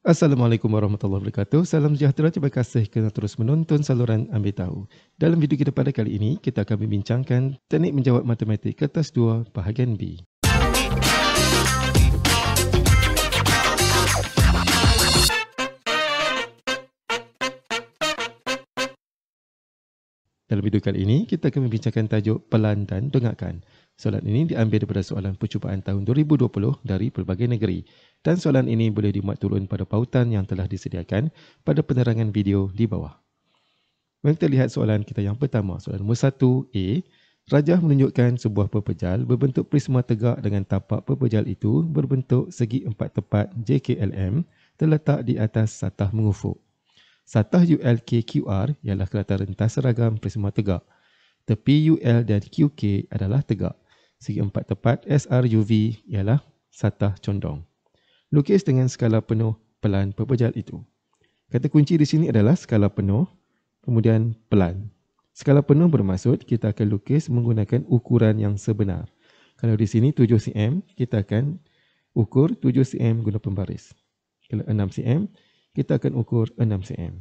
Assalamualaikum warahmatullahi wabarakatuh. Salam sejahtera, terima kasih kerana terus menonton saluran Ambil Tahu. Dalam video kita pada kali ini, kita akan membincangkan teknik menjawab matematik kertas 2 bahagian B. Dalam video kali ini, kita akan membincangkan tajuk pelan dan dengarkan. Soalan ini diambil daripada soalan percubaan tahun 2020 dari pelbagai negeri. Dan soalan ini boleh dimuat turun pada pautan yang telah disediakan pada penerangan video di bawah. Mari kita lihat soalan kita yang pertama. Soalan nombor 1A. Rajah menunjukkan sebuah pepejal berbentuk prisma tegak dengan tapak pepejal itu berbentuk segi empat tepat JKLM terletak di atas satah mengufuk. Satah ULKQR ialah kerata rentas seragam prisma tegak. Tepi UL dan QK adalah tegak. Segi empat tepat SRUV ialah satah condong. Lukis dengan skala penuh pelan pepejal itu. Kata kunci di sini adalah skala penuh, kemudian pelan. Skala penuh bermaksud kita akan lukis menggunakan ukuran yang sebenar. Kalau di sini 7 cm, kita akan ukur 7 cm guna pembaris. Kalau 6 cm, kita akan ukur 6 cm.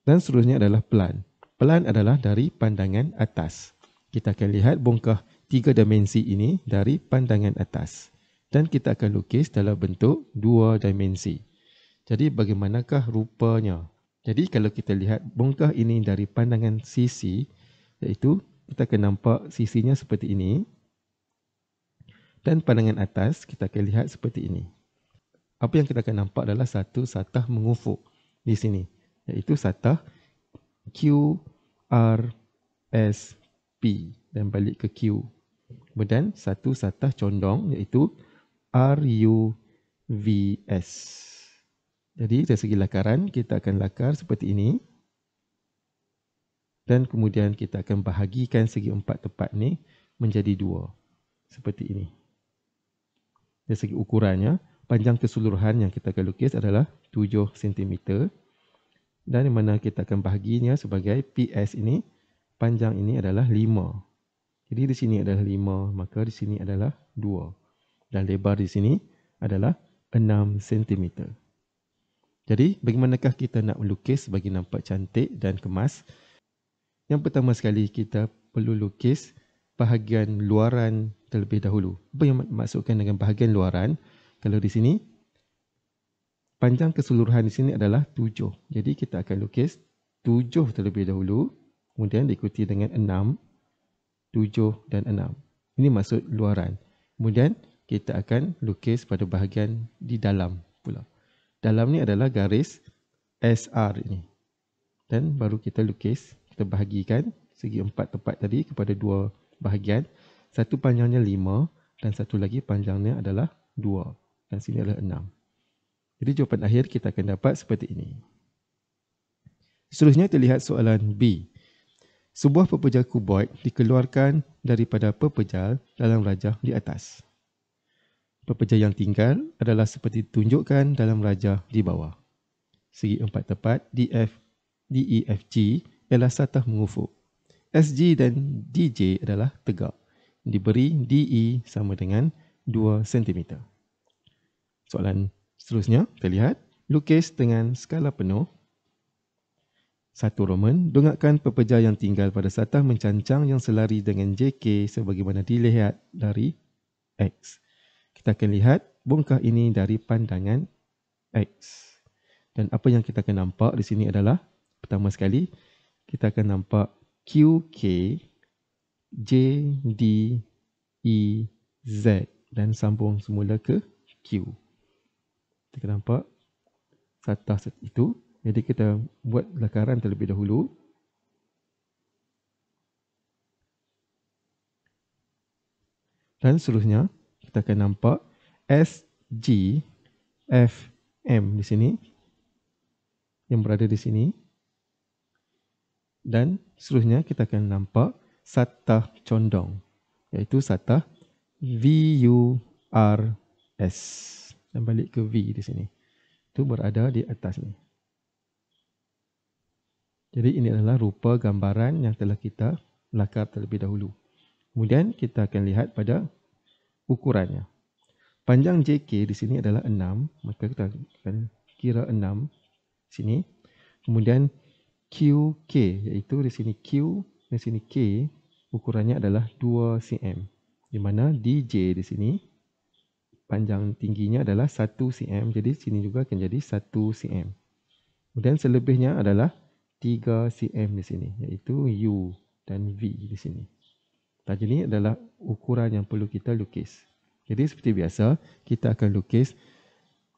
Dan seterusnya adalah pelan. Pelan adalah dari pandangan atas. Kita akan lihat bongkah 3 dimensi ini dari pandangan atas. Dan kita akan lukis dalam bentuk 2 dimensi. Jadi bagaimanakah rupanya? Jadi kalau kita lihat bongkah ini dari pandangan sisi, iaitu kita akan nampak sisinya seperti ini. Dan pandangan atas kita akan lihat seperti ini. Apa yang kita akan nampak adalah satu satah mengufuk di sini, iaitu satah QRSP dan balik ke Q. Kemudian satu satah condong iaitu RUVS. Jadi dari segi lakaran kita akan lakar seperti ini. Dan kemudian kita akan bahagikan segi empat tepat ni menjadi 2. Seperti ini. Dari segi ukurannya, panjang keseluruhan yang kita akan lukis adalah 7 cm. Dan di mana kita akan bahaginya sebagai PS ini, panjang ini adalah 5. Jadi di sini adalah 5, maka di sini adalah 2. Dan lebar di sini adalah 6 cm. Jadi bagaimanakah kita nak melukis bagi nampak cantik dan kemas? Yang pertama sekali kita perlu lukis bahagian luaran terlebih dahulu. Apa yang dimaksudkan dengan bahagian luaran? Kalau di sini, panjang keseluruhan di sini adalah 7. Jadi kita akan lukis 7 terlebih dahulu, kemudian diikuti dengan 6, 7 dan 6. Ini maksud luaran. Kemudian kita akan lukis pada bahagian di dalam pula. Dalam ni adalah garis SR ini. Dan baru kita lukis, kita bahagikan segi empat tepat tadi kepada 2 bahagian. Satu panjangnya 5 dan satu lagi panjangnya adalah 2. Dan sini adalah 6. Jadi jawapan akhir kita akan dapat seperti ini. Seterusnya kita lihat soalan B. Sebuah pepejal kuboid dikeluarkan daripada pepejal dalam rajah di atas. Pepejal yang tinggal adalah seperti ditunjukkan dalam rajah di bawah. Segi empat tepat DEFG ialah satah mengufuk. SG dan DJ adalah tegak. Diberi DE sama dengan 2 cm. Soalan seterusnya, kita lihat. Lukis dengan skala penuh. 1 Roman, dongakkan pepejal yang tinggal pada satah mencancang yang selari dengan JK sebagaimana dilihat dari X. Kita akan lihat bongkah ini dari pandangan X. Dan apa yang kita akan nampak di sini adalah, pertama sekali, kita akan nampak QK, JDEZ dan sambung semula ke Q. Kita akan nampak satah itu. Jadi kita buat lakaran terlebih dahulu. Dan seterusnya, kita akan nampak SGFM di sini. Yang berada di sini. Dan seterusnya kita akan nampak satah condong. Iaitu satah VURS. Dan balik ke V di sini. Itu berada di atas ni. Jadi ini adalah rupa gambaran yang telah kita lakar terlebih dahulu. Kemudian kita akan lihat pada ukurannya. Panjang JK di sini adalah 6, maka kita akan kira 6 sini. Kemudian QK, iaitu di sini Q, di sini K, ukurannya adalah 2 cm. Di mana DJ di sini, panjang tingginya adalah 1 cm, jadi sini juga akan jadi 1 cm. Kemudian selebihnya adalah 3 cm di sini, iaitu U dan V di sini. Jadi ini adalah ukuran yang perlu kita lukis. Jadi seperti biasa, kita akan lukis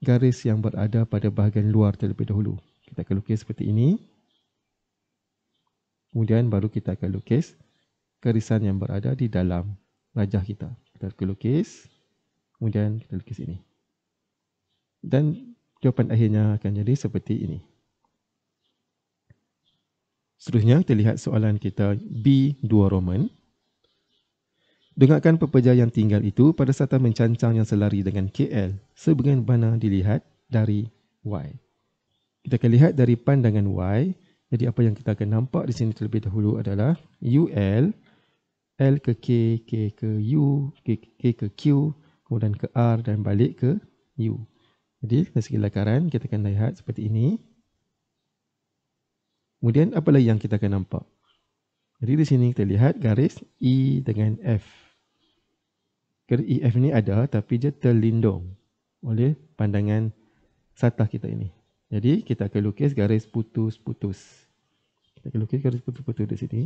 garis yang berada pada bahagian luar terlebih dahulu. Kita akan lukis seperti ini. Kemudian baru kita akan lukis garisan yang berada di dalam rajah kita. Kita akan lukis. Kemudian kita lukis ini. Dan jawapan akhirnya akan jadi seperti ini. Seterusnya kita lihat soalan kita B2 Roman. Dengarkan pekerja yang tinggal itu pada sata mencancang yang selari dengan KL sebagaimana dilihat dari Y. Kita akan lihat dari pandangan Y. Jadi apa yang kita akan nampak di sini terlebih dahulu adalah UL, L ke K, K ke U, K ke Q, kemudian ke R dan balik ke U. Jadi dari segi lakaran kita akan lihat seperti ini. Kemudian apa lagi yang kita akan nampak? Jadi di sini kita lihat garis E dengan F. Garis EF ni ada tapi dia terlindung oleh pandangan satah kita ini. Jadi kita akan lukis garis putus-putus. Kita akan lukis garis putus-putus di sini.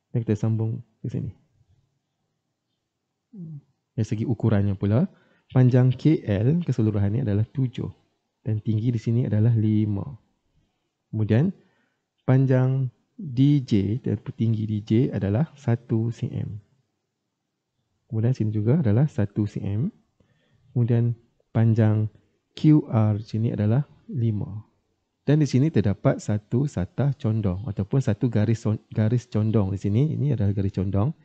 Dan kita sambung ke sini. Dari segi ukurannya pula, panjang KL keseluruhannya adalah 7 dan tinggi di sini adalah 5. Kemudian panjang DJ dan tinggi DJ adalah 1 cm. Kemudian sini juga adalah 1 cm. Kemudian panjang QR sini adalah 5. Dan di sini terdapat satu satah condong ataupun satu garis condong di sini. Ini adalah garis condong.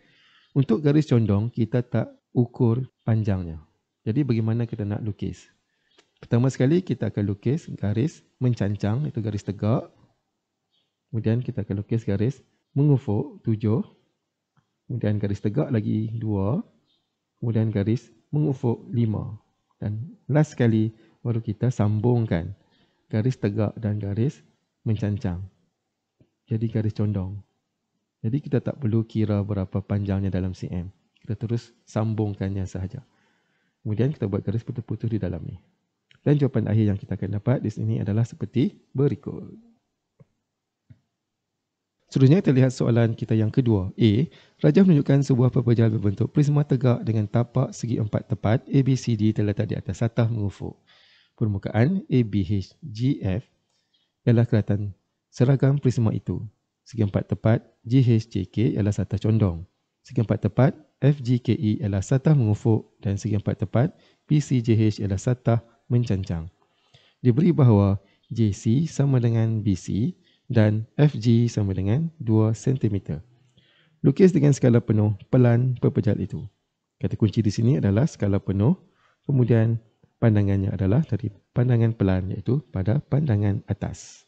Untuk garis condong kita tak ukur panjangnya. Jadi bagaimana kita nak lukis? Pertama sekali kita akan lukis garis mencancang, itu garis tegak. Kemudian kita akan lukis garis mengufuk 7. Kemudian garis tegak lagi 2. Kemudian garis mengufuk 5. Dan last sekali baru kita sambungkan garis tegak dan garis mencancang. Jadi garis condong. Jadi kita tak perlu kira berapa panjangnya dalam cm. Kita terus sambungkannya sahaja. Kemudian kita buat garis putus-putus di dalam ni. Dan jawapan akhir yang kita akan dapat di sini adalah seperti berikut. Seterusnya kita lihat soalan kita yang kedua. A. Rajah menunjukkan sebuah pepejal berbentuk prisma tegak dengan tapak segi empat tepat ABCD terletak di atas satah mengufuk. Permukaan ABHGF ialah kelihatan seragam prisma itu. Segi empat tepat GHJK ialah satah condong. Segi empat tepat FGKE ialah satah mengufuk dan segi empat tepat PCJH ialah satah mencancang. Diberi bahawa JC sama dengan BC dan FG sama dengan 2 cm. Lukis dengan skala penuh pelan pepejal itu. Kata kunci di sini adalah skala penuh, kemudian pandangannya adalah dari pandangan pelan iaitu pada pandangan atas.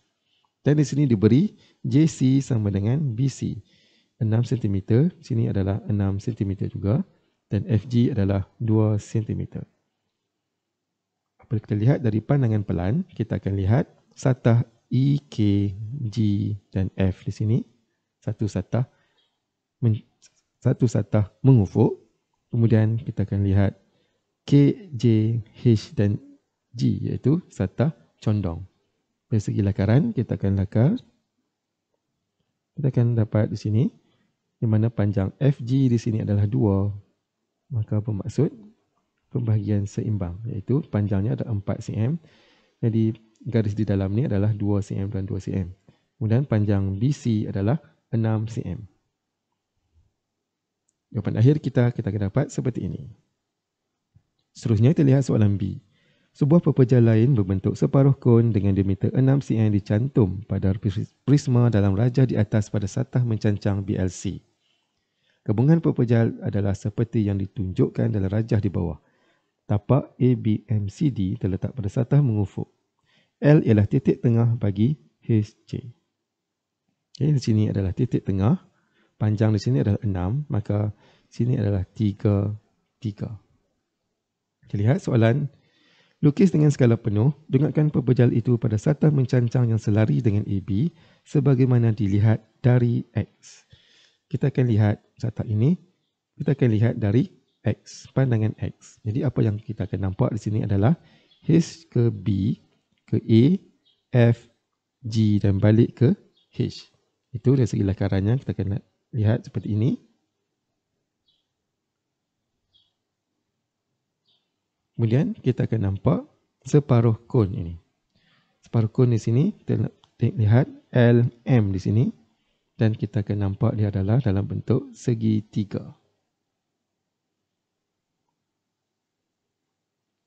Dan di sini diberi JC sama dengan BC. 6 cm, sini adalah 6 cm juga dan FG adalah 2 cm. Apabila kita lihat dari pandangan pelan, kita akan lihat satah E, K, G dan F di sini. Satu satah mengufuk. Kemudian kita akan lihat K, J, H dan G iaitu satah condong. Dari segi lakaran, kita akan lakar. Kita akan dapat di sini di mana panjang FG di sini adalah 2. Maka bermaksud pembahagian seimbang iaitu panjangnya ada 4 cm. Jadi garis di dalam ni adalah 2 cm dan 2 cm. Kemudian panjang BC adalah 6 cm. Jawapan akhir kita akan dapat seperti ini. Seterusnya kita lihat soalan B. Sebuah pepejal lain berbentuk separuh kon dengan diameter 6 cm dicantum pada prisma dalam rajah di atas pada satah mencancang BLC. Gabungan pepejal adalah seperti yang ditunjukkan dalam rajah di bawah. Tapak ABMCD terletak pada satah mengufuk. L ialah titik tengah bagi HC. Okay, di sini adalah titik tengah. Panjang di sini adalah 6, maka sini adalah 3, 3. Kita lihat soalan. Lukis dengan skala penuh, dengarkan pepejal itu pada satah mencancang yang selari dengan AB sebagaimana dilihat dari X. Kita akan lihat satah ini, kita akan lihat dari X, pandangan X. Jadi apa yang kita akan nampak di sini adalah H ke B, ke A, F, G dan balik ke H. Itu dari segi lakarannya kita akan lihat seperti ini. Kemudian kita akan nampak separuh kon ini. Separuh kon di sini, kita lihat LM di sini. Dan kita akan nampak dia adalah dalam bentuk segitiga.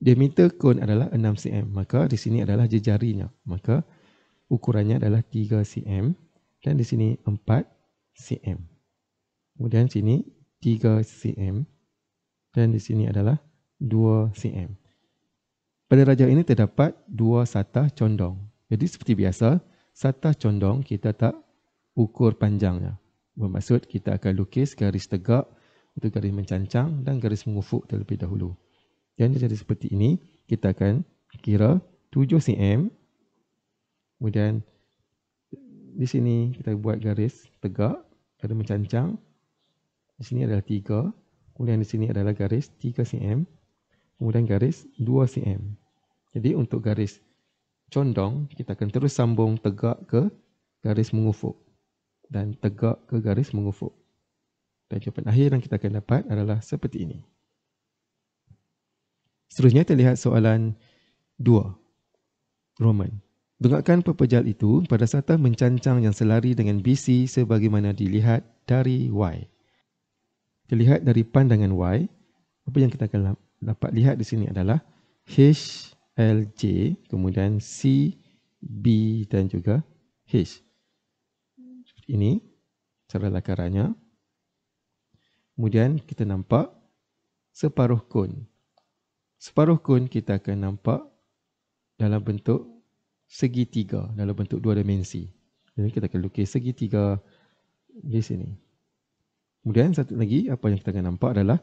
Diameter kon adalah 6 cm. Maka di sini adalah jejarinya. Maka ukurannya adalah 3 cm. Dan di sini 4 cm. Kemudian sini 3 cm. Dan di sini adalah 2 cm. Pada rajah ini terdapat dua satah condong. Jadi seperti biasa, satah condong kita tak ukur panjangnya. Bermaksud kita akan lukis garis tegak, itu garis mencancang dan garis mengufuk terlebih dahulu. Dan jadi seperti ini, kita akan kira 7 cm. Kemudian di sini kita buat garis tegak, garis mencancang. Di sini adalah 3. Kemudian di sini adalah garis 3 cm. Kemudian garis 2 cm. Jadi untuk garis condong, kita akan terus sambung tegak ke garis mengufuk. Dan tegak ke garis mengufuk. Dan jawapan akhir yang kita akan dapat adalah seperti ini. Seterusnya kita lihat soalan 2. Roman. Dengarkan pepejal itu pada satah mencancang yang selari dengan BC sebagaimana dilihat dari Y. Dilihat dari pandangan Y, apa yang kita akan dapat lihat di sini adalah H, L, J, kemudian C, B dan juga H. Ini cara lakarannya. Kemudian kita nampak separuh kon. Separuh kon kita akan nampak dalam bentuk segitiga, dalam bentuk dua dimensi. Jadi kita akan lukis segitiga di sini. Kemudian satu lagi apa yang kita akan nampak adalah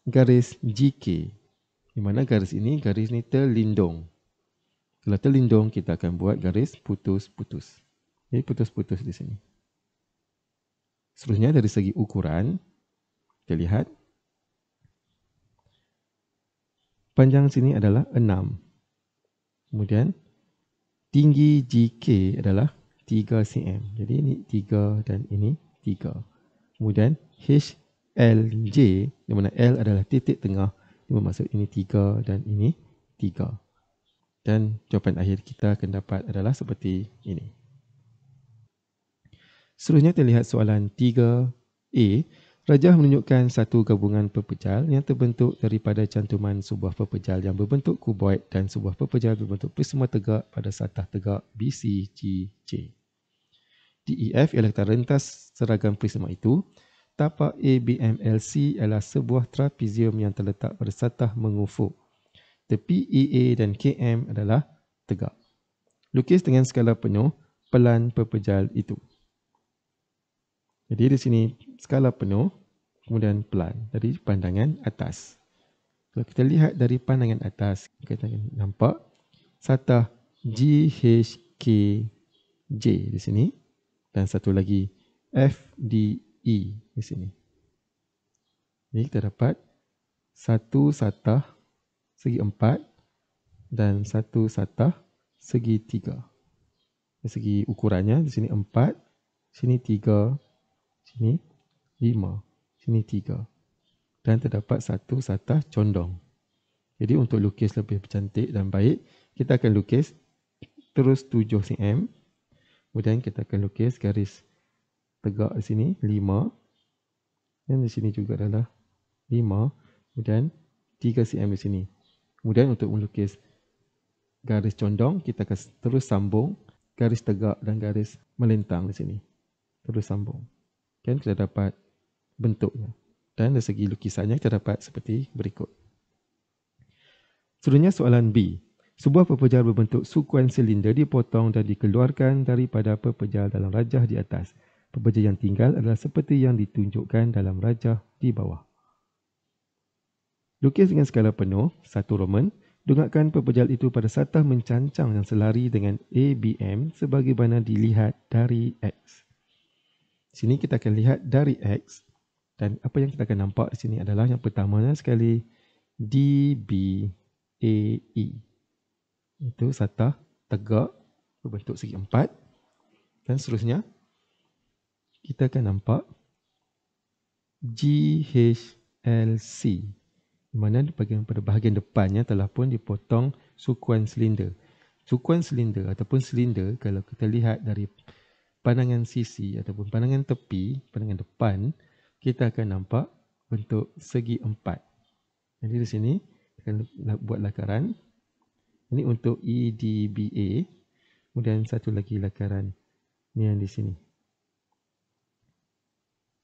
garis GK. Di mana garis ini terlindung. Kalau terlindung kita akan buat garis putus-putus. Jadi putus-putus di sini. Seterusnya dari segi ukuran, kita lihat panjang sini adalah 6. Kemudian tinggi GK adalah 3 cm. Jadi ini 3 dan ini 3. Kemudian HLJ, di mana L adalah titik tengah, bermaksud ini 3 dan ini 3. Dan jawapan akhir kita akan dapat adalah seperti ini. Seterusnya kita lihat soalan 3A. Rajah menunjukkan satu gabungan pepejal yang terbentuk daripada cantuman sebuah pepejal yang berbentuk kuboid dan sebuah pepejal berbentuk prisma tegak pada satah tegak BCGJ. DEF ialah rentas seragam prisma itu. Tapak ABMLC adalah sebuah trapezium yang terletak pada satah mengufuk. Tepi EA dan KM adalah tegak. Lukis dengan skala penuh pelan pepejal itu. Jadi di sini skala penuh, kemudian pelan dari pandangan atas. Kalau kita lihat dari pandangan atas, kita akan nampak satah GHKJ di sini dan satu lagi FDE di sini. Jadi kita dapat satu satah segi 4 dan satu satah segi 3. Dari segi ukurannya di sini 4, sini 3, sini 5, sini 3. Dan terdapat satu satah condong. Jadi untuk lukis lebih cantik dan baik, kita akan lukis terus 7 cm. Kemudian kita akan lukis garis tegak di sini 5. Dan di sini juga adalah 5. Kemudian 3 cm di sini. Kemudian untuk melukis garis condong, kita akan terus sambung garis tegak dan garis melintang di sini. Terus sambung. Kan kita dapat bentuknya. Dan dari segi lukisannya kita dapat seperti berikut. Seterusnya soalan B. Sebuah pepejal berbentuk sukuen silinder dipotong dan dikeluarkan daripada pepejal dalam rajah di atas. Pepejal yang tinggal adalah seperti yang ditunjukkan dalam rajah di bawah. Lukis dengan skala penuh, 1 Roman, dongakkan pepejal itu pada satah mencancang yang selari dengan ABM sebagaimana dilihat dari X. Sini kita akan lihat dari X dan apa yang kita akan nampak di sini adalah yang pertamanya sekali DBAE. Itu satah tegak berbentuk segi empat dan seterusnya kita akan nampak GHLC di mana pada bahagian depannya telah pun dipotong sukuan silinder. Sukuan silinder ataupun silinder kalau kita lihat dari pandangan sisi ataupun pandangan tepi, pandangan depan, kita akan nampak bentuk segi empat. Jadi di sini kita akan buat lakaran. Ini untuk EDBA. Kemudian satu lagi lakaran ni yang di sini.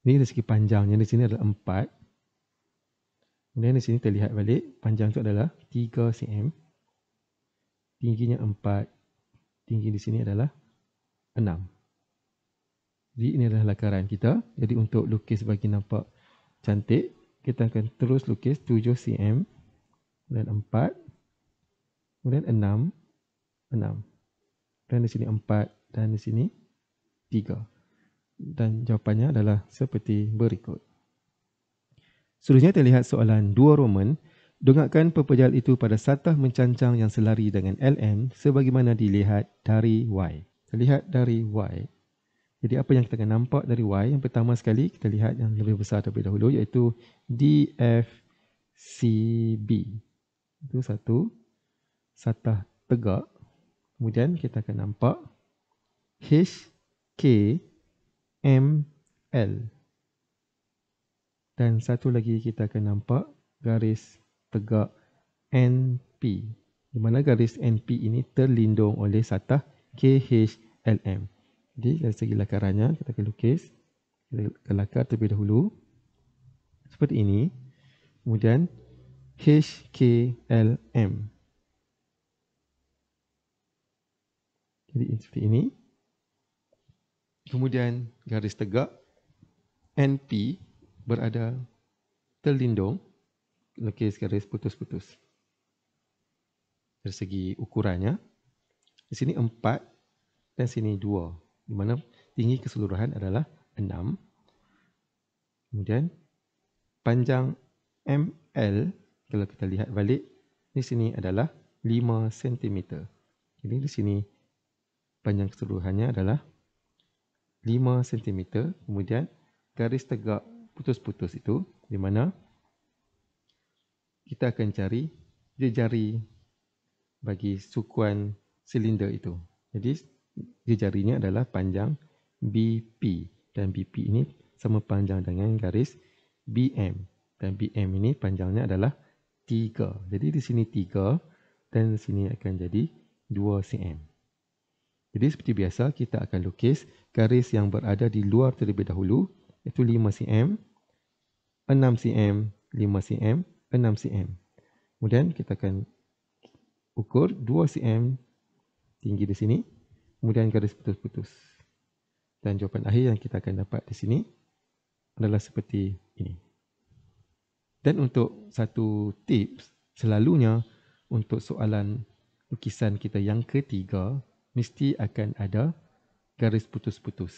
Ini dari segi panjangnya di sini adalah 4. Kemudian di sini terlihat balik panjang itu adalah 3 cm. Tingginya 4. Tinggi di sini adalah 6. Jadi ini adalah lakaran kita. Jadi untuk lukis bagi nampak cantik, kita akan terus lukis 7 cm. Kemudian 4. Kemudian 6. 6. Dan di sini 4 dan di sini 3. Dan jawapannya adalah seperti berikut. Seterusnya terlihat soalan 2 Roman. Dongakkan pepejal itu pada satah mencancang yang selari dengan LM sebagaimana dilihat dari Y. Terlihat dari Y. Jadi apa yang kita akan nampak dari Y? Yang pertama sekali kita lihat yang lebih besar terlebih dahulu iaitu DFCB. Itu satu satah tegak. Kemudian kita akan nampak HKML. Dan satu lagi kita akan nampak garis tegak NP. Di mana garis NP ini terlindung oleh satah KHLM. Jadi dari segi lakarannya kita akan lukis. Kita akan lakar terlebih dahulu. Seperti ini. Kemudian HKLM. Jadi seperti ini. Kemudian garis tegak NP berada terlindung, lukis garis putus-putus. Dari segi ukurannya, di sini 4 dan sini 2, di mana tinggi keseluruhan adalah 6. Kemudian panjang ML, kalau kita lihat balik, di sini adalah 5 cm. Jadi di sini panjang keseluruhannya adalah 5 cm. Kemudian garis tegak putus-putus itu di mana kita akan cari jejari bagi sukuan silinder itu. Jadi jejarinya adalah panjang BP dan BP ini sama panjang dengan garis BM dan BM ini panjangnya adalah 3. Jadi di sini 3 dan di sini akan jadi 2 cm. Jadi seperti biasa kita akan lukis garis yang berada di luar terlebih dahulu iaitu 5 cm, 6 cm, 5 cm, 6 cm. Kemudian kita akan ukur 2 cm tinggi di sini. Kemudian garis putus-putus. Dan jawapan akhir yang kita akan dapat di sini adalah seperti ini. Dan untuk satu tips, selalunya untuk soalan lukisan kita yang ketiga, mesti akan ada garis putus-putus.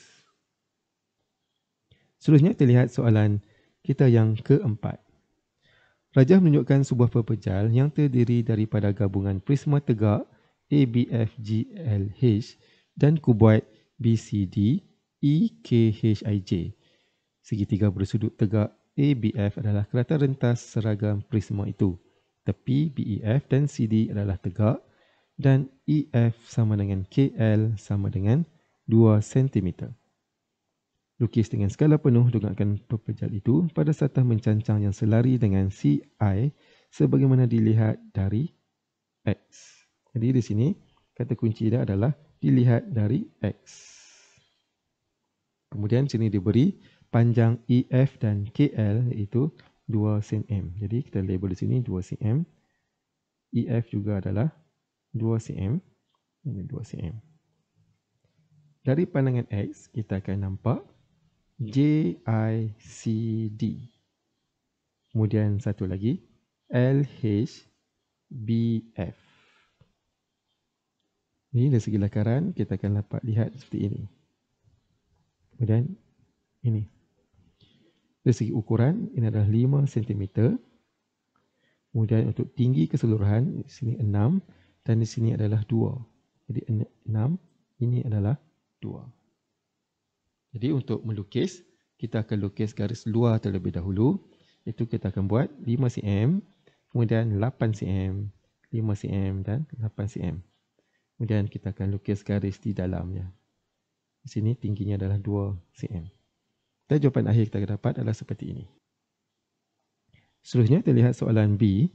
Seterusnya kita lihat soalan kita yang keempat. Rajah menunjukkan sebuah pepejal yang terdiri daripada gabungan prisma tegak ABFGLH dan kuboid BCD EKHIJ. Segitiga bersudut tegak ABF adalah kerata rentas seragam prisma itu. Tepi BEF dan CD adalah tegak dan EF sama dengan KL sama dengan 2 cm. Lukis dengan skala penuh dongakkan pepejal itu pada satah mencancang yang selari dengan CI sebagaimana dilihat dari X. Jadi di sini kata kunci dia adalah dilihat dari X. Kemudian sini diberi panjang EF dan KL iaitu 2 cm. Jadi kita label di sini 2 cm. EF juga adalah 2 cm. Ini 2 cm. Dari pandangan X kita akan nampak JICD. Kemudian satu lagi LHBF. Ini dari segi lakaran kita akan dapat lihat seperti ini. Kemudian ini. Dari segi ukuran ini adalah 5 cm. Kemudian untuk tinggi keseluruhan di sini 6 dan di sini adalah 2. Jadi 6 ini adalah 2. Jadi untuk melukis kita akan lukis garis luar terlebih dahulu. Itu kita akan buat 5 cm, kemudian 8 cm, 5 cm dan 8 cm. Kemudian kita akan lukis garis di dalamnya. Di sini tingginya adalah 2 cm. Dan jawapan akhir kita dapat adalah seperti ini. Seterusnya kita lihat soalan B.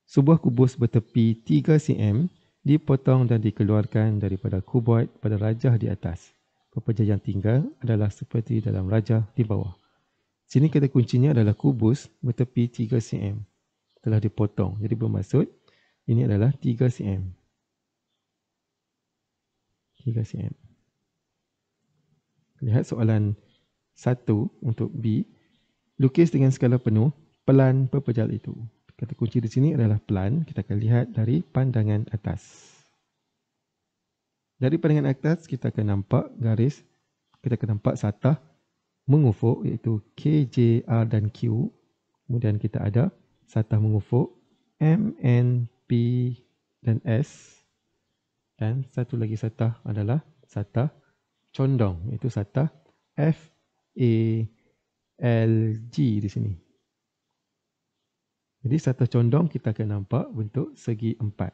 Sebuah kubus bertepi 3 cm dipotong dan dikeluarkan daripada kuboid pada rajah di atas. Pepeja yang tinggal adalah seperti dalam rajah di bawah. Sini kata kuncinya adalah kubus bertepi 3 cm. Telah dipotong. Jadi bermaksud ini adalah 3 cm. 3 cm. Lihat soalan 1 untuk B. Lukis dengan skala penuh pelan pepejal itu. Kata kunci di sini adalah pelan. Kita akan lihat dari pandangan atas. Dari pandangan atas kita akan nampak garis. Kita akan nampak satah mengufuk iaitu K, J, R dan Q. Kemudian kita ada satah mengufuk M, N, P dan S. Dan satu lagi satah adalah satah condong iaitu satah F, A, L, G di sini. Jadi satah condong kita akan nampak bentuk segi empat.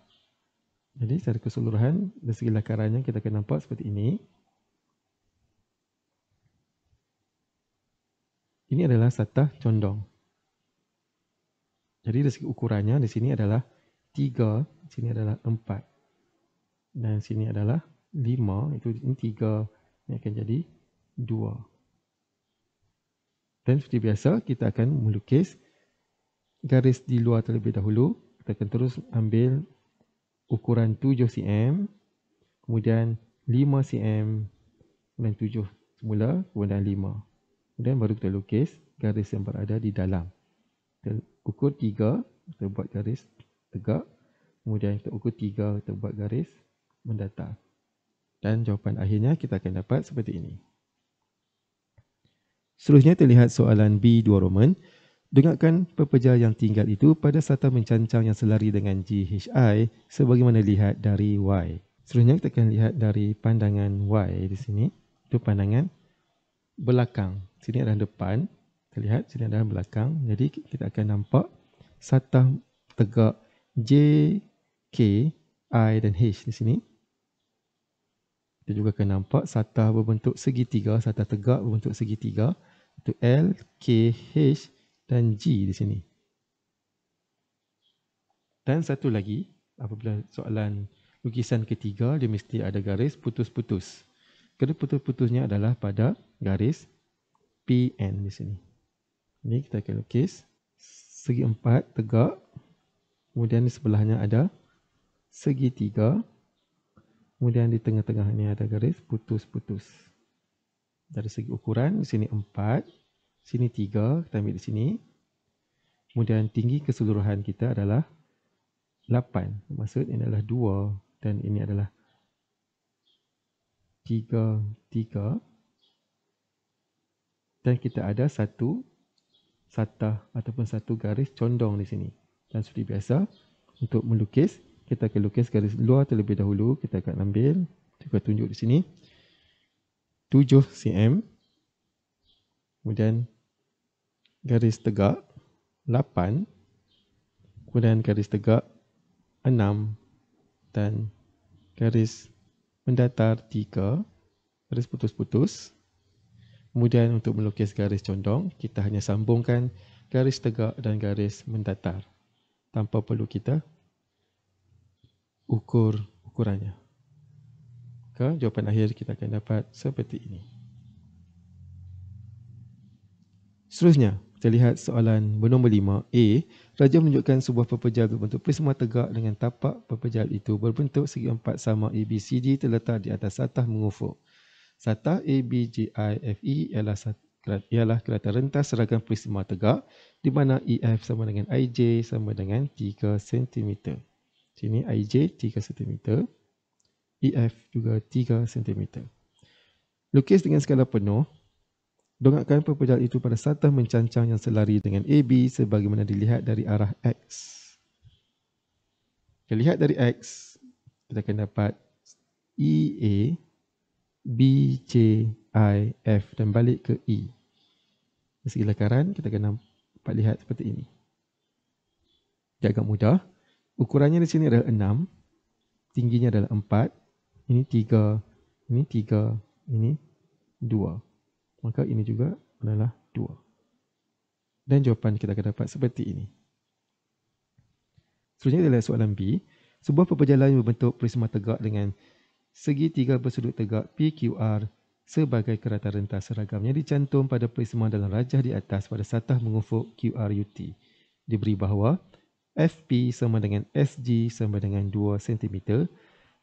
Jadi secara keseluruhan dari segi lakarannya kita akan nampak seperti ini. Ini adalah satah condong. Jadi dari segi ukurannya di sini adalah 3, di sini adalah 4. Dan sini adalah 5, itu ini 3, ini akan jadi 2. Dan seperti biasa kita akan melukis garis di luar terlebih dahulu. Kita akan terus ambil ukuran 7 cm, kemudian 5 cm, kemudian 7 semula, kemudian 5. Kemudian baru kita lukis garis yang berada di dalam. Kita ukur 3, kita buat garis tegak. Kemudian kita ukur 3, kita buat garis mendatar. Dan jawapan akhirnya kita akan dapat seperti ini. Seterusnya terlihat soalan B2 Roman. Dengakkan pepeja yang tinggal itu pada satah mencancang yang selari dengan GHI sebagaimana lihat dari Y. Seterusnya kita akan lihat dari pandangan Y di sini. Itu pandangan belakang. Sini adalah depan. Kita lihat sini adalah belakang. Jadi kita akan nampak satah tegak J, K, I dan H di sini. Kita juga akan nampak satah berbentuk segitiga, satah tegak berbentuk segitiga. Itu L, K, H dan G di sini. Dan satu lagi, apabila soalan lukisan ketiga, dia mesti ada garis putus-putus. Garis putus-putusnya adalah pada garis PN di sini. Ini kita akan lukis segi empat tegak. Kemudian di sebelahnya ada segitiga. Kemudian di tengah-tengah ini ada garis putus-putus. Dari segi ukuran, di sini 4. Sini 3, kita ambil di sini. Kemudian tinggi keseluruhan kita adalah 8. Maksud ini adalah 2 dan ini adalah 3, 3. Dan kita ada satu satah ataupun satu garis condong di sini. Dan seperti biasa, untuk melukis, kita akan lukis garis luar terlebih dahulu. Kita akan ambil, juga tunjuk di sini, 7 cm. Kemudian garis tegak 8. Kemudian garis tegak 6 dan garis mendatar 3, garis putus-putus. Kemudian untuk melukis garis condong, kita hanya sambungkan garis tegak dan garis mendatar tanpa perlu kita ukur ukurannya. Maka jawapan akhir kita akan dapat seperti ini. Seterusnya, kita lihat soalan bernombor 5. A. Raja menunjukkan sebuah pepejal berbentuk prisma tegak dengan tapak pepejal itu berbentuk segi empat sama ABCD terletak di atas satah mengufuk. Satah ABGIFE ialah ialah kerata rentas seragam prisma tegak di mana EF sama dengan IJ sama dengan 3 cm. Sini IJ 3 cm, EF juga 3 cm. Lukis dengan skala penuh. Dongakkan pepejal itu pada satah mencancang yang selari dengan AB sebagaimana dilihat dari arah X. Kita lihat dari X, kita akan dapat EA, BJ, I, F dan balik ke E. Dari segi lakaran, kita akan dapat lihat seperti ini. Dia agak mudah. Ukurannya di sini adalah 6, tingginya adalah 4, ini 3, ini 3, ini 2. Maka ini juga adalah 2. Dan jawapan kita akan dapat seperti ini. Seterusnya kita lihat soalan B. Sebuah perpejalan membentuk prisma tegak dengan segitiga bersudut tegak PQR sebagai kerata rentas seragam yang dicantum pada prisma dalam rajah di atas pada satah mengufuk QRUT. Diberi bahawa FP sama dengan SG sama dengan 2 cm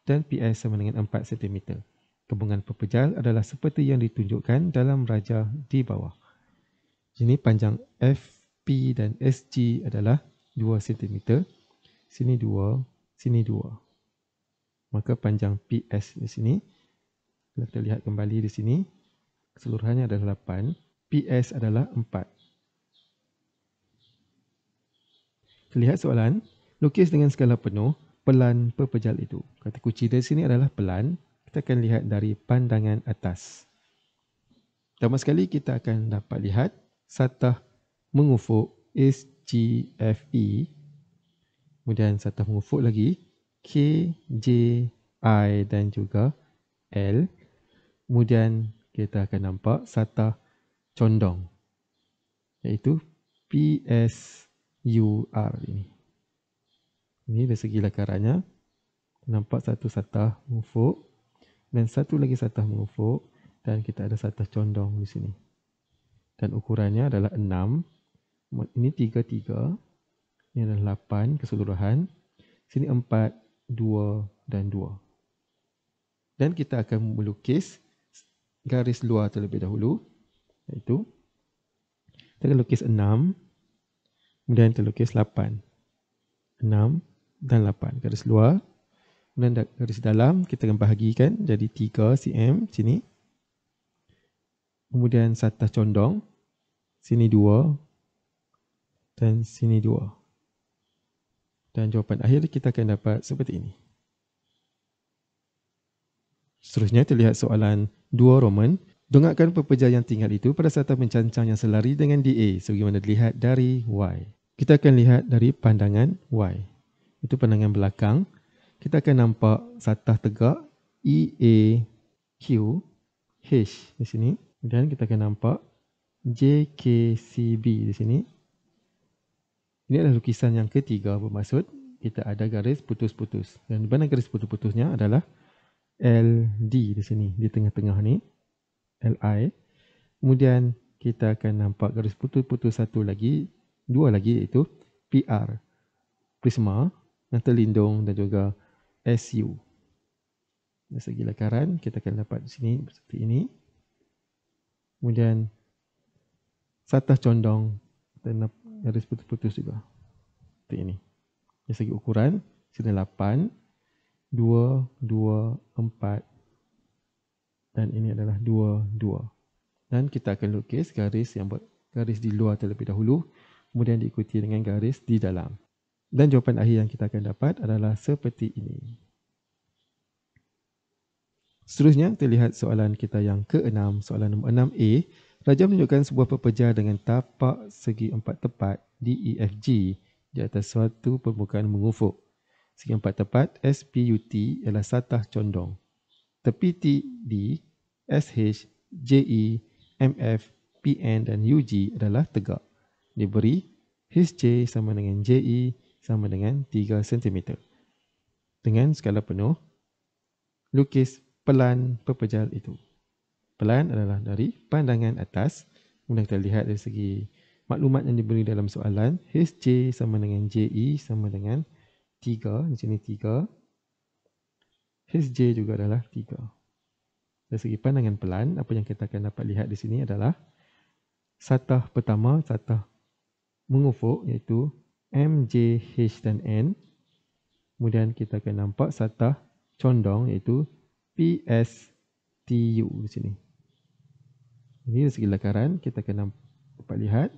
dan PS sama dengan 4 cm. Hubungan pepejal adalah seperti yang ditunjukkan dalam rajah di bawah. Sini panjang FP dan SG adalah 2 cm. Sini 2, sini 2. Maka panjang PS di sini, kita lihat kembali di sini, keseluruhannya adalah 8. PS adalah 4. Kita lihat soalan, lukis dengan skala penuh pelan pepejal itu. Kata kunci di sini adalah pelan. Kita akan lihat dari pandangan atas. Pertama sekali kita akan dapat lihat satah mengufuk SGFE. Kemudian satah mengufuk lagi K, J, I dan juga L. Kemudian kita akan nampak satah condong iaitu PSUR ini. Ini dari segi lakarannya nampak satu satah mengufuk dan satu lagi satah mengufuk dan kita ada satah condong di sini. Dan ukurannya adalah 6. Ini 3, ini adalah 8 keseluruhan. Sini 4, 2 dan 2. Dan kita akan melukis garis luar terlebih dahulu. Iaitu kita akan lukis 6. Kemudian kita lukis 8. 6 dan 8 garis luar. Kemudian garis dalam kita akan bahagikan jadi 3 cm sini. Kemudian satah condong. Sini 2 dan sini 2. Dan jawapan akhir kita akan dapat seperti ini. Seterusnya kita lihat soalan 2 Roman. Dongakkan pepejal yang tinggal itu pada satah mencancang yang selari dengan DA sebagaimana dilihat dari Y. Kita akan lihat dari pandangan Y. Itu pandangan belakang. Kita akan nampak satah tegak EAQ H di sini. Dan kita akan nampak JKCB di sini. Ini adalah lukisan yang ketiga, bermaksud kita ada garis putus-putus. Dan di mana garis putus-putusnya adalah LD di sini, di tengah-tengah ni, LI. Kemudian kita akan nampak garis putus-putus satu lagi, dua lagi iaitu PR, prisma yang terlindung dan juga SU. Dari segi lakaran, kita akan dapat di sini seperti ini. Kemudian satah condong dan garis putus-putus juga. Seperti ini. Dari segi ukuran, sini 8, 2, 2, 4 dan ini adalah 2, 2. Dan kita akan lukis garis di luar terlebih dahulu, kemudian diikuti dengan garis di dalam. Dan jawapan akhir yang kita akan dapat adalah seperti ini. Seterusnya, kita lihat soalan kita yang ke-6, soalan nombor 6A. Raja menunjukkan sebuah pepejal dengan tapak segi 4 tepat DEFG di atas suatu permukaan mengufuk. Segi 4 tepat SPUT ialah satah condong. Tepi TD, SH, JE, MF, PN dan UG adalah tegak. Diberi HJ sama dengan JE sama dengan 3 cm. Dengan skala penuh, lukis pelan pepejal itu. Pelan adalah dari pandangan atas. Kemudian kita lihat dari segi maklumat yang diberi dalam soalan. HJ sama dengan JE sama dengan 3. Di sini 3. HJ juga adalah 3. Dari segi pandangan pelan, apa yang kita akan dapat lihat di sini adalah Satah pertama, satah mengufuk iaitu M, J, H dan N. Kemudian kita akan nampak satah condong iaitu P, S, T, U di sini. Ini dari segi lakaran kita akan dapat lihat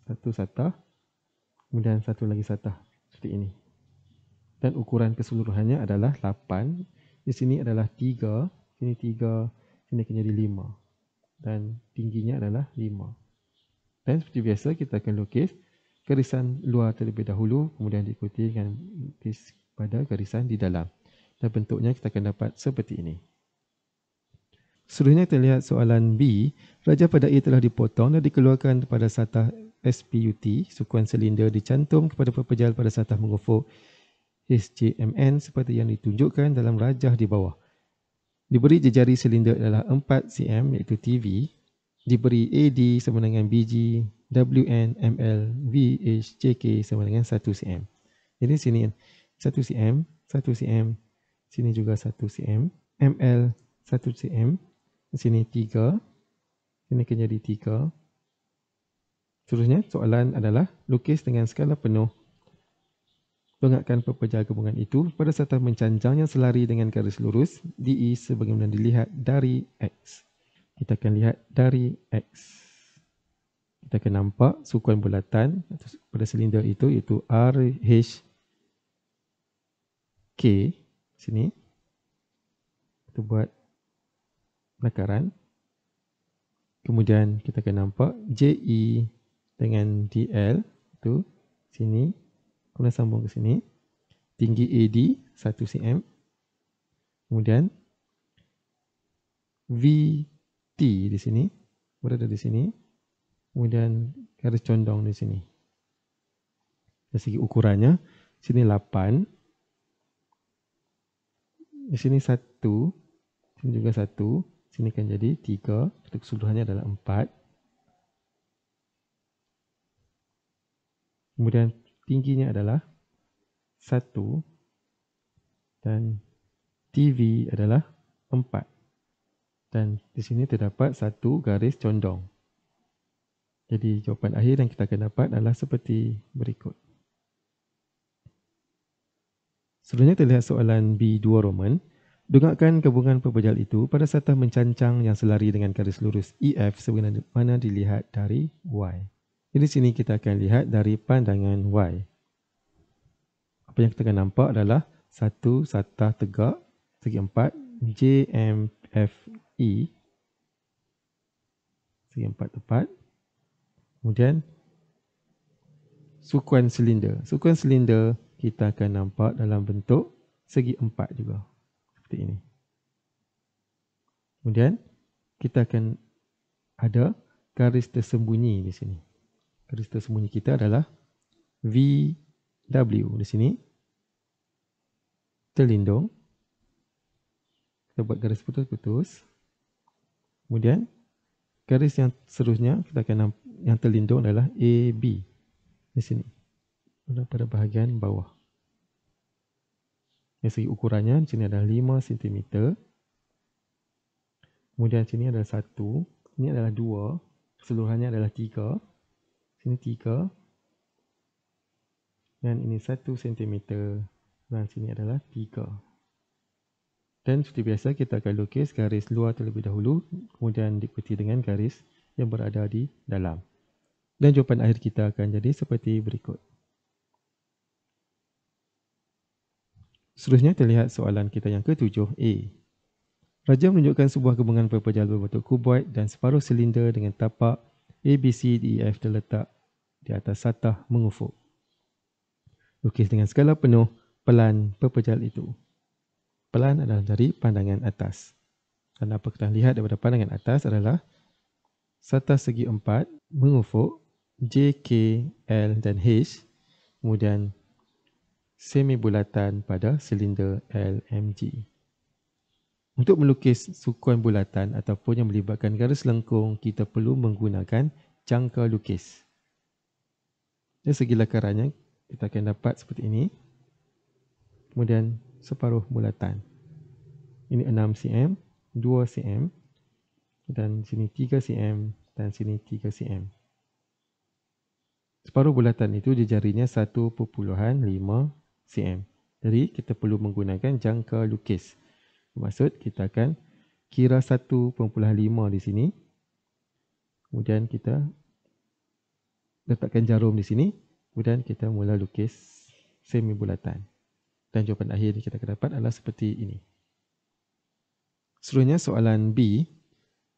satu satah, kemudian satu lagi satah seperti ini. Dan ukuran keseluruhannya adalah 8. Di sini adalah 3, sini 3, sini akan jadi 5. Dan tingginya adalah 5. Dan seperti biasa kita akan lukis garisan luar terlebih dahulu, kemudian diikuti dengan lukis pada garisan di dalam. Dan bentuknya kita akan dapat seperti ini. Seterusnya kita lihat soalan B. Raja pada A telah dipotong dan dikeluarkan pada satah SPUT. Sukuan silinder dicantum kepada pepejal pada satah mengufuk HJMN seperti yang ditunjukkan dalam rajah di bawah. Diberi jejari silinder adalah 4 cm iaitu TV. Diberi AD sama dengan BG, WN, ML, VH, JK sama dengan 1 cm. Jadi sini 1 cm, 1 cm, sini juga 1 cm, ML 1 cm, sini 3, sini akan jadi 3. Seterusnya soalan adalah lukis dengan skala penuh pengakkan pepejal gabungan itu pada satah mencanjang yang selari dengan garis lurus DE sebagaimana dilihat dari X. Kita akan lihat dari X. Kita akan nampak sukuan bulatan pada silinder itu iaitu RH K sini. Kita buat lakaran. Kemudian kita akan nampak JE dengan DL itu sini. Kemudian sambung ke sini. Tinggi AD 1 cm. Kemudian VT di sini. Berada di sini. Kemudian garis condong di sini. Dari segi ukurannya, sini 8. Di sini 1. Sini juga 1. Sini akan jadi 3. Keseluruhannya adalah 4. Kemudian tingginya adalah 1 dan TV adalah 4. Dan di sini terdapat satu garis condong. Jadi jawapan akhir yang kita akan dapat adalah seperti berikut. Selanjutnya kita lihat soalan B2 Roman. Dongakkan gabungan pepejal itu pada satah mencancang yang selari dengan garis lurus EF sebagaimana dilihat dari Y. Jadi sini kita akan lihat dari pandangan Y. Apa yang kita akan nampak adalah satu satah tegak segi 4 JMFE segi 4 tepat. Kemudian sukuan silinder. Sukuan silinder kita akan nampak dalam bentuk segi 4 juga. Seperti ini. Kemudian kita akan ada garis tersembunyi di sini. Garis tersembunyi kita adalah VW di sini. Terlindung. Kita buat garis putus-putus. Kemudian garis yang seterusnya kita akan yang terlindung adalah AB di sini. Pada bahagian bawah. Dari segi ukurannya di sini adalah 5 cm. Kemudian sini adalah 1, ini adalah 2, keseluruhannya adalah 3. Sini 3. Dan ini 1 cm dan sini adalah 3. Dan seperti biasa kita akan lukis garis luar terlebih dahulu, kemudian diikuti dengan garis yang berada di dalam. Dan jawapan akhir kita akan jadi seperti berikut. Seterusnya terlihat soalan kita yang ke-7A. Raja menunjukkan sebuah gabungan pepejal berbentuk kuboid dan separuh silinder dengan tapak ABCDEF terletak di atas satah mengufuk. Lukis dengan skala penuh pelan pepejal itu. Pelan adalah dari pandangan atas. Dan apa kita lihat daripada pandangan atas adalah satah segi 4 mengufuk J, K, L dan H. Kemudian semi bulatan pada silinder LMG. Untuk melukis sukuan bulatan ataupun yang melibatkan garis lengkung, kita perlu menggunakan jangka lukis. Dari segi lakarannya, kita akan dapat seperti ini. Kemudian separuh bulatan. Ini 6 cm, 2 cm dan sini 3 cm, dan sini 3 cm. Separuh bulatan itu jejarinya 1.5 cm. Jadi kita perlu menggunakan jangka lukis. Maksud kita akan kira 1.5 di sini. Kemudian kita letakkan jarum di sini. Kemudian kita mula lukis semi bulatan. Dan jawapan akhir yang kita akan dapat adalah seperti ini. Seterusnya soalan B.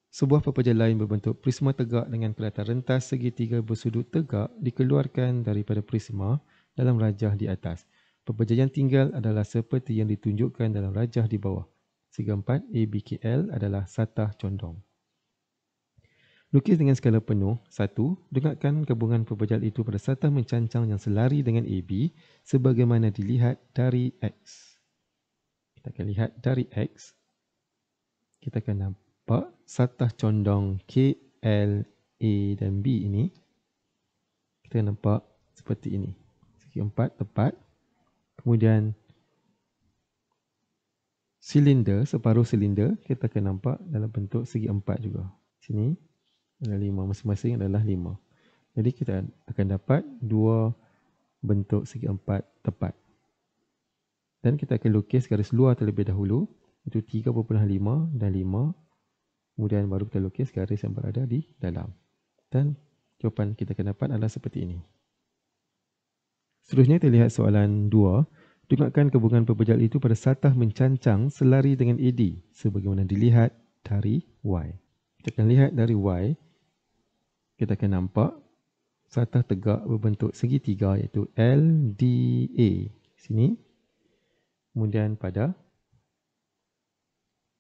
Sebuah pepejal lain berbentuk prisma tegak dengan kelihatan rentas segitiga bersudut tegak dikeluarkan daripada prisma dalam rajah di atas. Pepejal yang tinggal adalah seperti yang ditunjukkan dalam rajah di bawah. Segi 4 ABKL adalah satah condong. Lukis dengan skala penuh. 1. Dengakkan gabungan pepejal itu pada satah mencancang yang selari dengan AB sebagaimana dilihat dari X. Kita akan lihat dari X. Kita akan nampak satah condong K, L, A dan B ini. Kita nampak seperti ini. Segi 4 tepat. Kemudian silinder, separuh silinder kita akan nampak dalam bentuk segi 4 juga. Sini ada 5, masing-masing adalah 5. Jadi kita akan dapat dua bentuk segi 4 tepat. Dan kita akan lukis garis luar terlebih dahulu. Itu 3.5 dan 5. Kemudian baru kita lukis garis yang berada di dalam. Dan jawapan kita akan dapat adalah seperti ini. Seterusnya kita lihat soalan 2. Dengakkan gabungan pepejal itu pada satah mencancang selari dengan AD sebagaimana dilihat dari Y. Kita akan lihat dari Y. Kita akan nampak satah tegak berbentuk segitiga iaitu LDA. Sini. Kemudian pada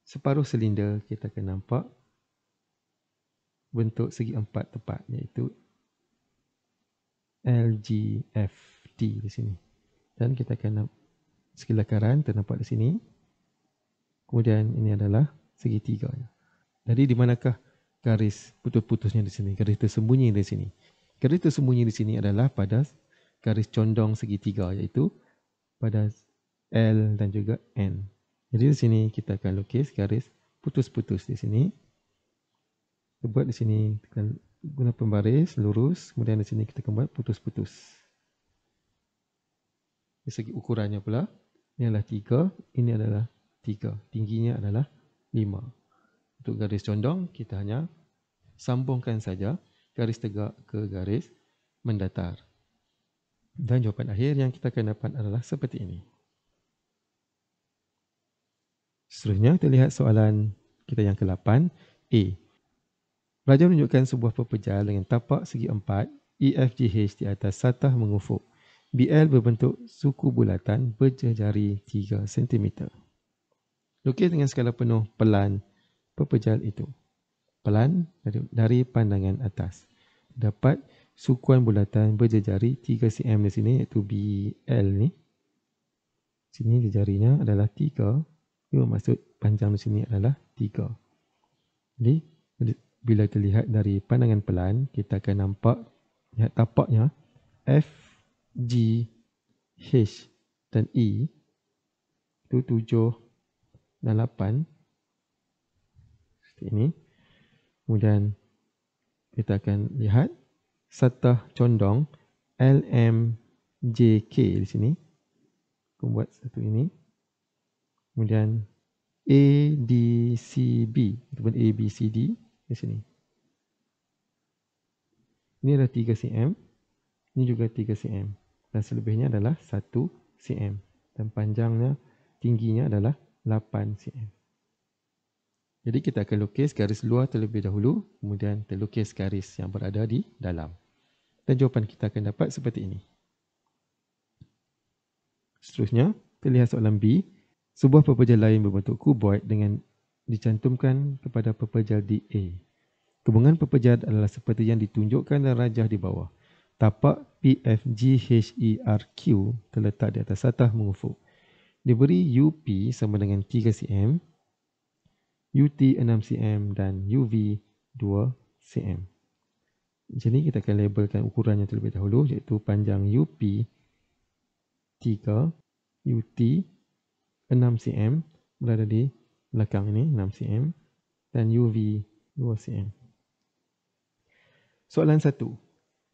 separuh silinder kita akan nampak bentuk segi 4 tepat iaitu LGFT di sini. Dan kita akan segi lakaran ternampak di sini. Kemudian ini adalah segitiga. Jadi di manakah garis putus-putusnya di sini? Garis tersembunyi di sini. Garis tersembunyi di sini adalah pada garis condong segitiga iaitu pada L dan juga N. Jadi di sini kita akan lukis garis putus-putus di sini. Kita buat di sini kita guna pembaris lurus, kemudian di sini kita akan buat putus-putus. Dari segi ukurannya pula, ini adalah 3, ini adalah 3. Tingginya adalah 5. Untuk garis condong, kita hanya sambungkan saja garis tegak ke garis mendatar. Dan jawapan akhir yang kita akan dapat adalah seperti ini. Seterusnya kita lihat soalan kita yang ke-8. A. Raja menunjukkan sebuah pepejal dengan tapak segi 4 EFGH di atas satah mengufuk. BL berbentuk suku bulatan berjejari 3 cm. Lukis dengan skala penuh pelan pepejal itu. Pelan dari pandangan atas. Dapat sukuan bulatan berjejari 3 cm di sini iaitu BL ni. Sini jejarinya adalah 3. Ini bermaksud panjang di sini adalah 3. Jadi bila kita lihat dari pandangan pelan, kita akan nampak lihat tapaknya F, G, H dan E itu 7 dan 8 seperti ini. Kemudian kita akan lihat satah condong LMJK di sini. Kita buat satu ini. Kemudian ADCB ataupun ABCD di sini. Ini adalah 3 cm. Ini juga 3 cm. Dan selebihnya adalah 1 cm. Dan panjangnya, tingginya adalah 8 cm. Jadi kita akan lukis garis luar terlebih dahulu. Kemudian kita lukis garis yang berada di dalam. Dan jawapan kita akan dapat seperti ini. Seterusnya, kita lihat soalan B. Sebuah pepejal lain berbentuk kuboid dengan dicantumkan kepada pepejal DA. Gabungan pepejal adalah seperti yang ditunjukkan dalam rajah di bawah. Tapak PFGHERQ terletak di atas satah mengufuk. Diberi UP sama dengan 3 cm, UT 6 cm dan UV 2 cm. Jadi kita akan labelkan ukurannya terlebih dahulu iaitu panjang UP 3, UT 6 cm berada di belakang ini 6 cm dan UV 2 cm. Soalan 1.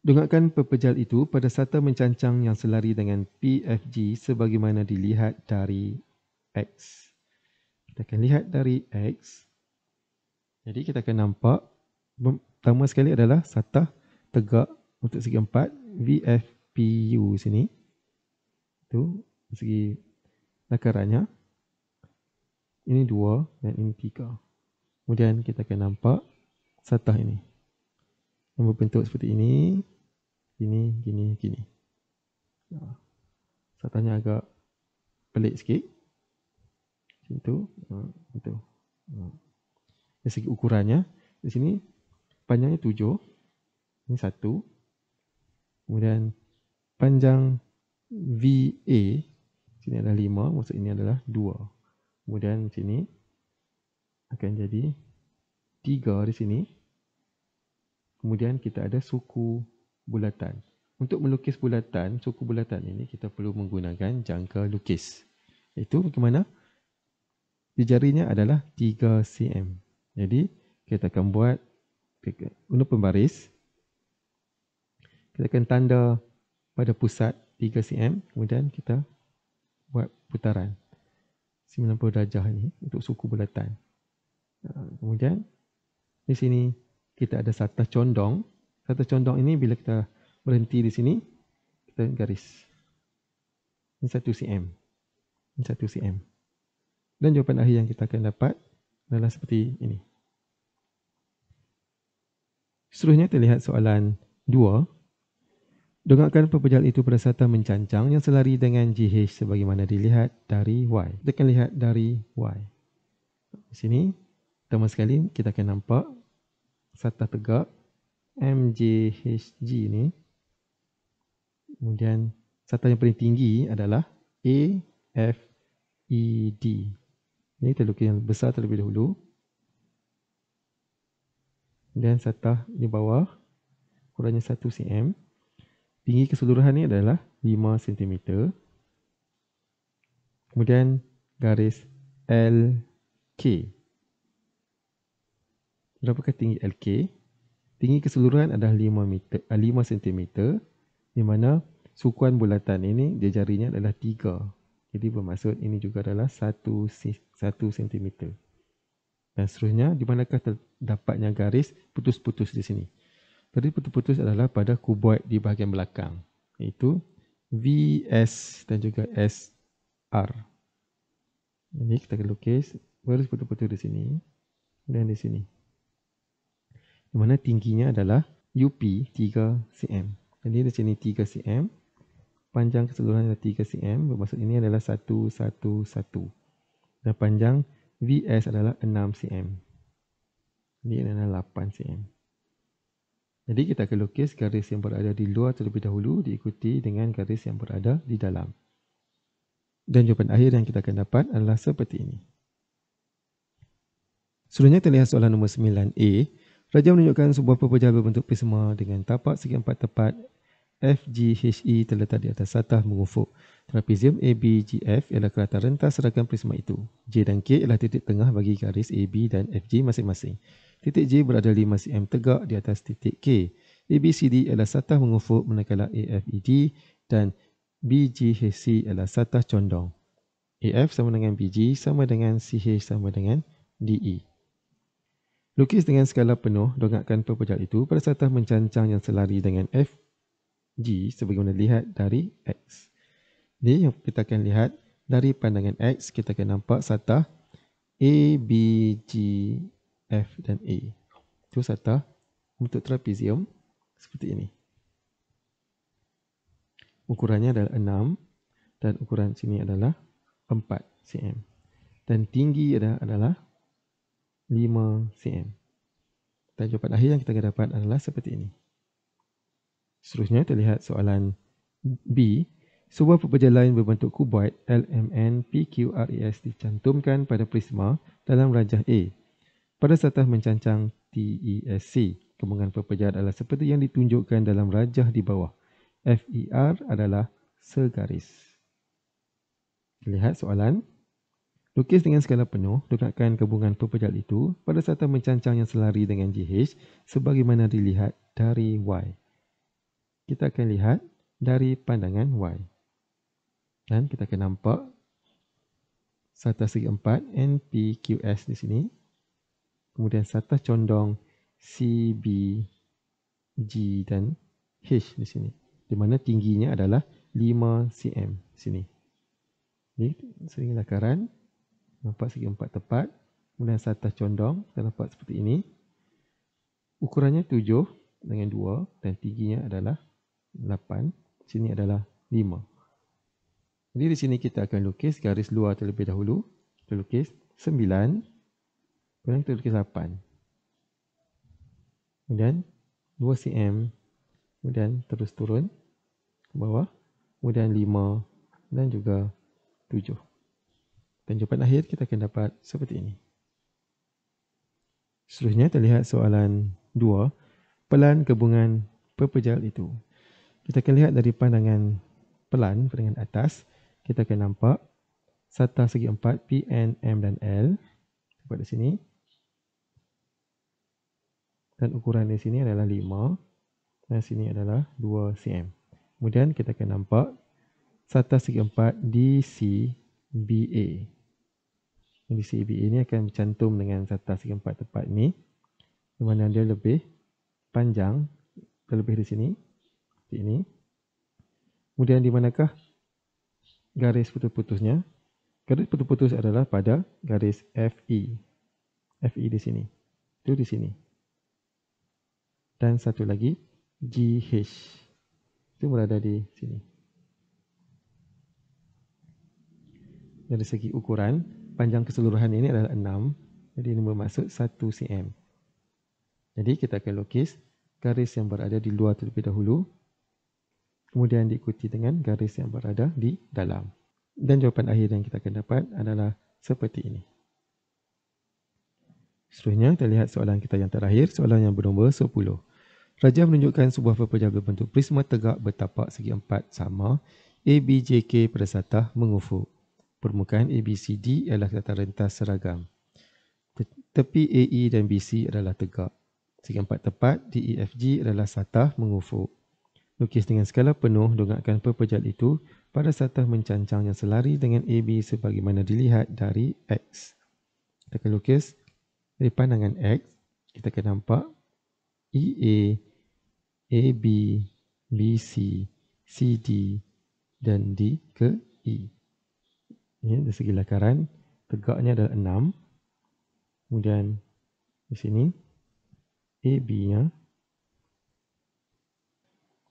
Dongakkan pepejal itu pada sata mencancang yang selari dengan PFG sebagaimana dilihat dari X. Kita akan lihat dari X. Jadi kita akan nampak pertama sekali adalah sata tegak untuk segi 4 VFPU sini. Itu segi lakarannya. Ini 2 dan ini 3. Kemudian kita akan nampak satah ini yang berbentuk seperti ini. Gini. Satahnya agak pelik sikit. Macam tu. Dari segi ukurannya, di sini panjangnya 7. Ini 1. Kemudian panjang VA, sini adalah 5, maksud ini adalah 2. Kemudian sini akan jadi 3 di sini. Kemudian kita ada suku bulatan. Untuk melukis bulatan, suku bulatan ini kita perlu menggunakan jangka lukis. Itu bagaimana? Di jarinya adalah 3 cm. Jadi kita akan buat guna pembaris. Kita akan tanda pada pusat 3 cm. Kemudian kita buat putaran 90 darjah ini untuk suku bulatan. Kemudian di sini kita ada satah condong. Satah condong ini bila kita berhenti di sini, kita garis. Ini 1 cm. Ini 1 cm. Dan jawapan akhir yang kita akan dapat adalah seperti ini. Seterusnya terlihat soalan 2. Dongakkan pepejal itu pada satah mencancang yang selari dengan GH sebagaimana dilihat dari Y. Kita akan lihat dari Y. Di sini, pertama sekali kita akan nampak satah tegak MJHG ini. Kemudian satah yang paling tinggi adalah AFED. Ini kita lukis yang besar terlebih dahulu. Kemudian satah di bawah ukurannya 1 cm. Tinggi keseluruhan ini adalah 5 cm. Kemudian garis LK. Berapakah tinggi LK? Tinggi keseluruhan adalah 5 cm, di mana sukuan bulatan ini dia jarinya adalah 3. Jadi bermaksud ini juga adalah 1 cm. Dan seterusnya, di manakah terdapatnya garis putus-putus di sini? Garis putus-putus adalah pada kuboid di bahagian belakang, iaitu VS dan juga SR. Jadi kita akan lukis garis putus-putus di sini dan di sini. Di mana tingginya adalah UP 3 cm. Jadi di sini 3 cm. Panjang keseluruhan adalah 3 cm. Bermaksud ini adalah 111. Dan panjang VS adalah 6 cm. Ini adalah 8 cm. Jadi kita akan lukis garis yang berada di luar terlebih dahulu diikuti dengan garis yang berada di dalam. Dan jawapan akhir yang kita akan dapat adalah seperti ini. Seterusnya terlihat soalan nombor 9A. Raja menunjukkan sebuah pepejal berbentuk prisma dengan tapak segi 4 tepat FGHE terletak di atas satah mengufuk. Trapezium ABGF ialah kerata rentas seragam prisma itu. J dan K ialah titik tengah bagi garis AB dan FG masing-masing. Titik J berada 5 cm tegak di atas titik K. ABCD ialah satah mengufuk manakala AFED dan BGHC ialah satah condong. AF sama dengan BG sama dengan CH sama dengan DE. Lukis dengan skala penuh, dongakkan pepejal itu pada satah mencancang yang selari dengan FG sebagaimana dilihat dari X. Jadi yang kita akan lihat dari pandangan X, kita akan nampak satah A, B, G, F dan A. Itu satah untuk trapezium seperti ini. Ukurannya adalah 6 dan ukuran sini adalah 4 cm. Dan tinggi adalah 5 cm. Dan jawapan akhir yang kita akan dapat adalah seperti ini. Seterusnya terlihat soalan B. Sebuah pepejal lain berbentuk kuboid LMN PQRAS dicantumkan pada prisma dalam rajah A. Pada satah mencancang TESC, kembangan pepejal adalah seperti yang ditunjukkan dalam rajah di bawah. FER adalah segaris. Lihat soalan Lukis dengan skala penuh, dekatkan gabungan pepejal itu pada sata mencancang yang selari dengan GH sebagaimana dilihat dari Y. Kita akan lihat dari pandangan Y. Dan kita akan nampak sata segi 4 NPQS di sini. Kemudian sata condong CBG dan H di sini. Di mana tingginya adalah 5 cm di sini. Ini segi lakaran. Nampak segi 4 tepat. Kemudian sata condong. Kita nampak seperti ini. Ukurannya 7 dengan 2 dan tingginya adalah 8. Sini adalah 5. Jadi di sini kita akan lukis garis luar terlebih dahulu. Kita lukis 9. Kemudian kita lukis 8. Kemudian 2 cm. Kemudian terus turun ke bawah. Kemudian 5 dan juga 7. Dan jawapan akhir kita akan dapat seperti ini. Seterusnya terlihat soalan 2. Pelan gabungan pepejal itu. Kita akan lihat dari pandangan pelan, pandangan atas. Kita akan nampak sata segi 4 P, N, M dan L. Dapat di sini. Dan ukuran di sini adalah 5. Dan sini adalah 2 cm. Kemudian kita akan nampak sata segi 4 DCBA. DCBA ini akan bercantum dengan sata segi 4 tepat ini. Di mana dia lebih panjang, terlebih di sini. Seperti ini. Kemudian di manakah garis putus-putusnya? Garis putus-putus adalah pada garis FE. FE di sini. Itu di sini. Dan satu lagi GH. Itu berada di sini. Dari segi ukuran, panjang keseluruhan ini adalah 6. Jadi ini bermaksud 1 cm. Jadi kita akan lukis garis yang berada di luar terlebih dahulu. Kemudian diikuti dengan garis yang berada di dalam. Dan jawapan akhir yang kita akan dapat adalah seperti ini. Seterusnya, kita lihat soalan kita yang terakhir, soalan yang bernombor 10. Rajah menunjukkan sebuah pepejal berbentuk prisma tegak bertapak segi 4 sama ABJK pada satah mengufuk. Permukaan ABCD adalah tata rentas seragam. Tepi AE dan BC adalah tegak. Segi 4 tepat DEFG adalah satah mengufuk. Lukis dengan skala penuh, dongakkan pepejal itu pada satah mencancang yang selari dengan AB sebagaimana dilihat dari X. Kita akan lukis dari pandangan X. Kita akan nampak EA, AB, BC, CD dan D ke E. Ini dari segi lakaran, tegaknya adalah 6. Kemudian di sini AB-nya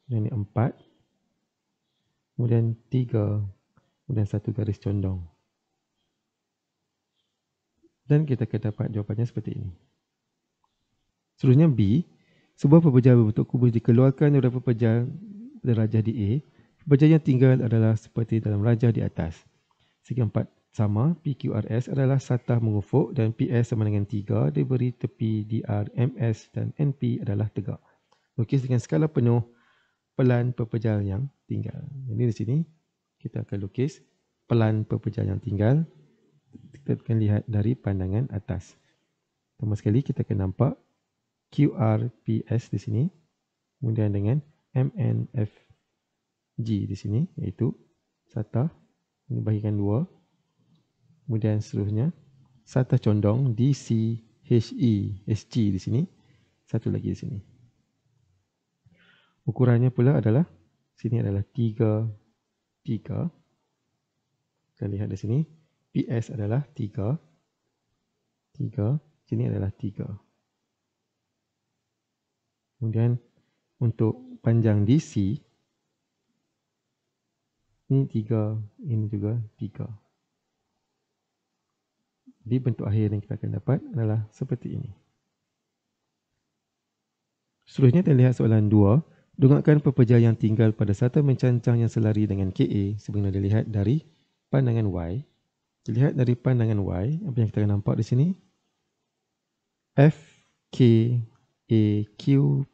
dan ini 4. Kemudian 3. Kemudian 1 garis condong. Dan kita akan dapat jawapannya seperti ini. Seterusnya B. Sebuah pepejal berbentuk kubus dikeluarkan dari pepejal rajah di A. Pepejal yang tinggal adalah seperti dalam rajah di atas. Segi 4 sama, PQRS adalah satah mengufuk dan PS sama dengan 3 diberi tepi DR, MS dan NP adalah tegak. Lukis dengan skala penuh pelan pepejal yang tinggal. Jadi di sini kita akan lukis pelan pepejal yang tinggal. Kita akan lihat dari pandangan atas. Pertama sekali kita akan nampak QRPS di sini. Kemudian dengan MNFG di sini, iaitu satah. Ini bahagikan 2. Kemudian seterusnya satah condong DCHE-SG di sini. Satu lagi di sini. Ukurannya pula adalah, sini adalah 3. Kita lihat di sini. PS adalah 3. Sini adalah 3. Kemudian untuk panjang DC, ini 3, ini juga 3. Jadi bentuk akhir yang kita akan dapat adalah seperti ini. Seterusnya kita lihat soalan 2. Dongakkan pepejal yang tinggal pada sata mencancang yang selari dengan KA sebagaimana dilihat dari pandangan Y. Dilihat dari pandangan Y, apa yang kita akan nampak di sini? F, K, A, Q,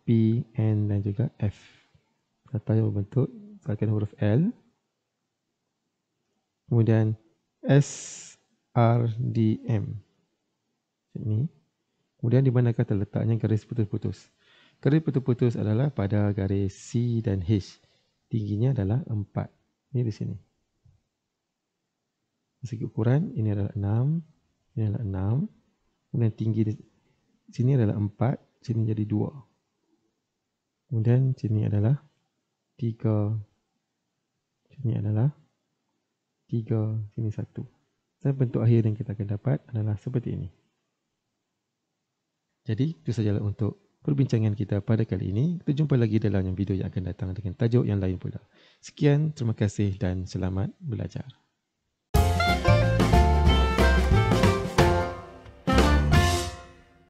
P, N dan juga F. Sata yang berbentuk seakan huruf L. Kemudian S, RDM. Ini. Kemudian di manakah terletaknya garis putus-putus? Garis putus-putus adalah pada garis C dan H. Tingginya adalah 4. Ini di sini. Segi ukuran, ini adalah 6. Ini adalah 6. Kemudian tinggi di sini adalah 4. Sini jadi 2. Kemudian sini adalah 3. Sini adalah 3. Sini 1. Dan bentuk akhir yang kita akan dapat adalah seperti ini. Jadi, itu sajalah untuk perbincangan kita pada kali ini. Kita jumpa lagi dalam video yang akan datang dengan tajuk yang lain pula. Sekian, terima kasih dan selamat belajar.